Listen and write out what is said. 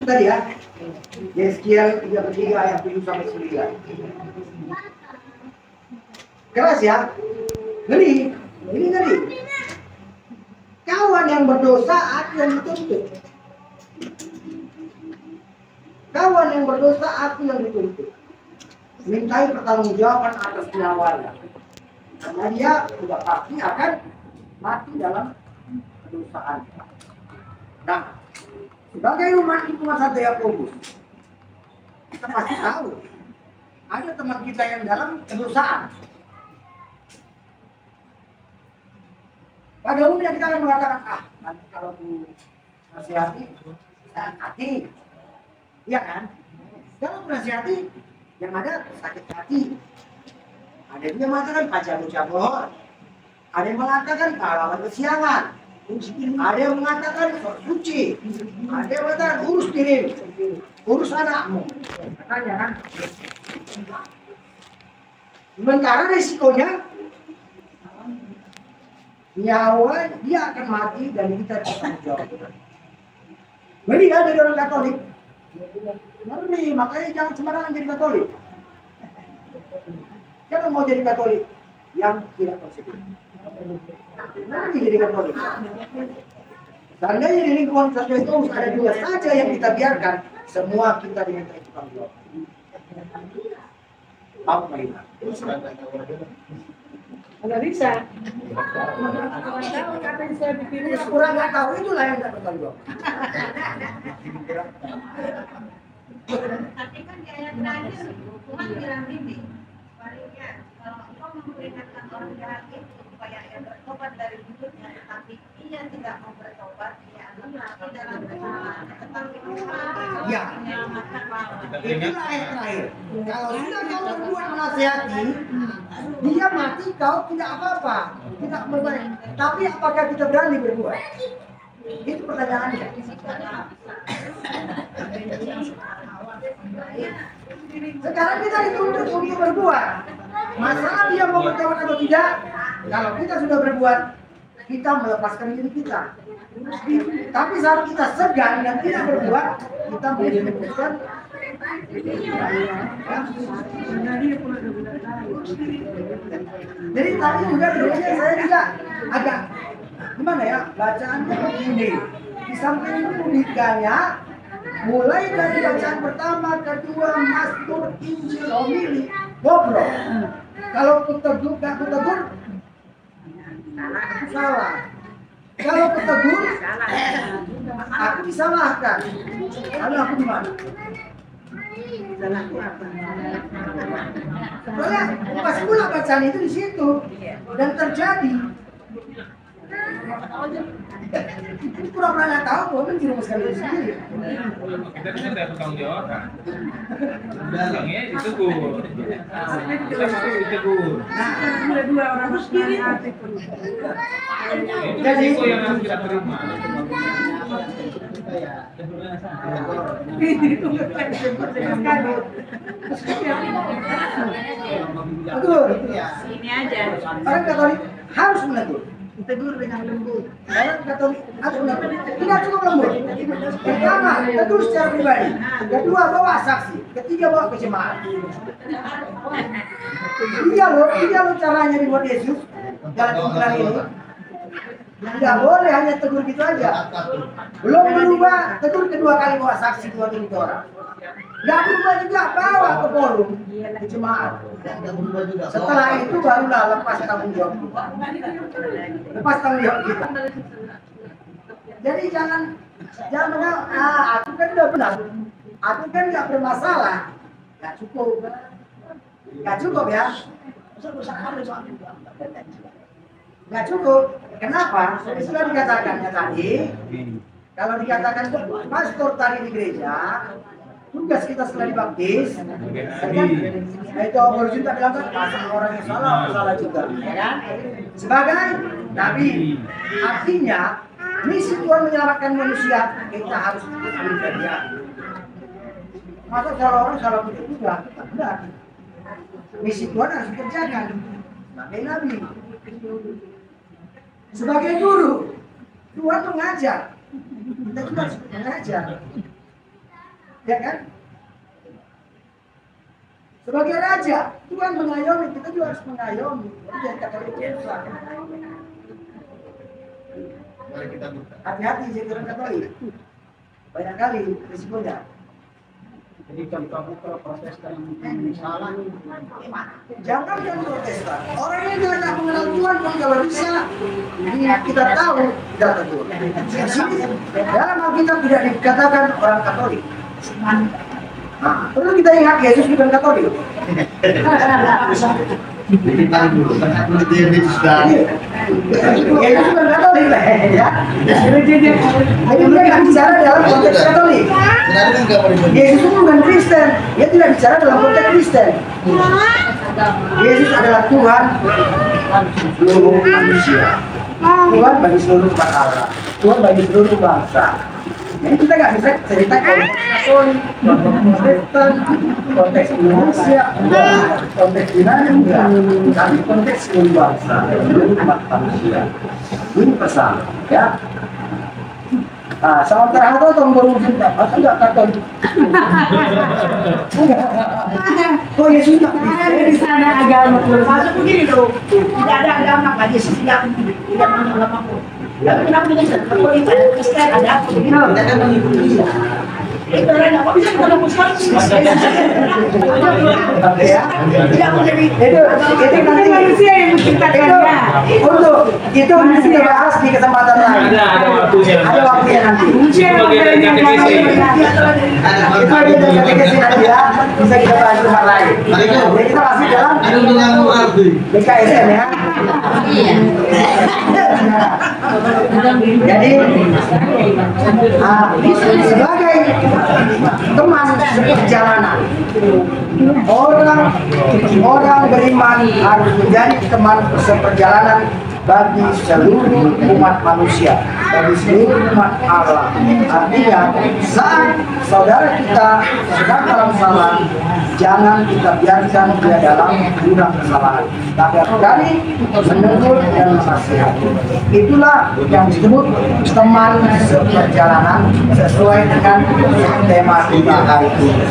tadi ya. Yeskiel 33 ayat 7 sampai 9. Keras ya. Ngeri. Ini ngeri. Kawan yang berdosa aku yang dituntut. Kawan yang berdosa aku yang dituntut. Mintai pertanggungjawaban atas nyawanya. Karena dia sudah pasti akan mati dalam kedosaan. Nah, sebagai umat satu Yakobus, kita pasti tahu ada teman kita yang dalam kedosaan. Pada umumnya kita akan mengatakan, nanti kalau bu nasihati, saya hati, iya kan? Kalau nasihati, yang ada sakit hati. Ada yang mengatakan baca bohong. Ada yang mengatakan pahlawan kesiangan. Ada yang mengatakan suci. Ada yang mengatakan urus dirimu, urus anakmu. Makanya kan. Sementara risikonya nyawa dia akan mati dan kita bertanggung jawab. Jadi ya dari orang Katolik. Ngeri, makanya jangan sembarangan jadi Katolik. Jangan mau jadi Katolik yang tidak konsekuen. Nanti jadi Katolik. Seandainya di lingkungan Katolik ada dua saja yang kita biarkan, semua kita diminta tanggung jawab. Apa Marina? Nggak bisa. Kurang nggak tahu itulah yang nggak bertanggung jawab. Tapi kan di ayat terakhir Tuhan bilang gini, sebaliknya kalau engkau memperingatkan orang jahat itu supaya ia bertobat dari hidupnya, tetapi ia tidak mau bertobat, ia akan mati dalam kesalahan. Tetapi Ya, itulah ayat terakhir. Kalau sudah kau berbuat menasihati, dia mati kau tidak apa-apa, tidak berbaik. Tapi apakah kita berani berbuat? Itu pertanyaannya. Sekarang kita dituntut untuk berbuat. Masalah dia mau bertobat atau tidak? Kalau kita sudah berbuat, kita melepaskan diri kita. Tapi saat kita segan dan tidak berbuat, kita melepaskan. Jadi tadi juga sebenarnya saya juga agak gimana ya, bacaannya begini. Di samping logikanya, mulai dari bacaan pertama, kedua, Mazmur, Injil, homili, ngobrol. Kalau kutegur, gak kutegur, aku salah. Kalau kutegur, aku disalahkan. Lalu aku gimana? Soalnya pas pula bacaan itu di situ dan terjadi. Ini pura-pura nggak tahu, gue kan dirumuskan diri sendiri. Kita kan tidak bertanggung jawab kan? Bilangnya ditegur. Kita mau ditegur. Ada dua orang kiri. Jadi itu yang harus kita terima. Betul. Ini aja. Orang Katolik harus menegur. Tegur dengan lembut. Orang Katolik harus menegur. Tidak cukup lembut. Pertama, tegur secara pribadi. Kedua, bawa saksi. Ketiga, bawa ke jemaat. Iya loh caranya dibuat Yesus dalam Injil ini. Tidak boleh hanya tegur gitu aja. Belum berubah, tegur kedua kali bawa saksi 2-3 orang. Tidak berubah juga, bawa ke forum, ke jemaat. Setelah itu barulah lepas tanggung jawab kita. Lepas tanggung jawab kita. Jadi jangan aku kan udah benar. Aku kan nggak bermasalah. Nggak cukup ya. Nggak cukup. Kenapa? Sudah dikatakannya tadi. Kalau dikatakan pastor tadi di gereja, tugas kita setelah dibaptis, kan? Itu Paulus juga bilang kan, masa orang yang salah juga, ya kan? Sebagai nabi, artinya misi Tuhan menyelamatkan manusia, kita harus ambil bagian. Masa salah orang salah juga, benar. Misi Tuhan harus dikerjakan sebagai nabi, sebagai guru. Tuhan mengajar, kita juga harus mengajar. Ya kan? Sebagai raja, Tuhan mengayomi, kita juga harus mengayomi. Jadi jangan Katolik susah. Mari kita buka. Hati-hati jadi orang Katolik. Banyak kali risikonya. Jadi kalau kamu ke Protestan yang salah, Jangan yang Protestan. Orang yang tidak mengenal Tuhan pun kalau bisa kita tahu tidak tegur. Dalam Alkitab tidak dikatakan orang Katolik. Nah, perlu kita ingat Yesus bukan Katolik. Jadi tahu dulu, karena penelitian Yesus sudah Yesus bukan Katolik lah ya. Jadi dia nggak bicara dalam konteks Katolik. Sebenarnya kan nggak boleh begitu. Yesus itu bukan Kristen. Dia tidak bicara dalam konteks Kristen. Yesus adalah Tuhan seluruh manusia. Tuhan bagi seluruh umat Allah. Tuhan bagi seluruh bangsa. Jadi kita nggak bisa cerita konteks Katolik, konteks Kristen, konteks Indonesia, konteks Yunani enggak, tapi konteks seluruh bangsa, seluruh umat manusia. Ini pesan, ya. Nah, sama terhadap atau berurusan masa nggak Katolik? Oh Yesus nggak Di sana agama Masuk begini loh, tidak ada agama Pak Yesus tidak mengenal apapun. Tapi kenapa dengan Katolik ada Kristen ada apa begitu? Kita kan mengikuti dia. Itu orang nggak bisa kita lepaskan. ya. Tidak menjadi Itu nanti manusia yang menciptakannya. untuk itu nanti kita bahas di kesempatan lain. Ada waktunya. Ada waktunya nanti. Manusia yang Bagian dari katekisi. Itu aja dari katekisi nanti ya. Bisa kita bahas di tempat lain. Jadi kita masih dalam Ada dengan arti. BKSN ya. Jadi sebagai teman seperjalanan, orang beriman harus menjadi teman seperjalanan bagi seluruh umat manusia, bagi seluruh umat Allah. Artinya, saat saudara kita sedang dalam salah, jangan kita biarkan dia dalam jurang kesalahan. Tapi kali menegur dan menasihati. Itulah yang disebut teman seperjalanan sesuai dengan tema kita hari ini.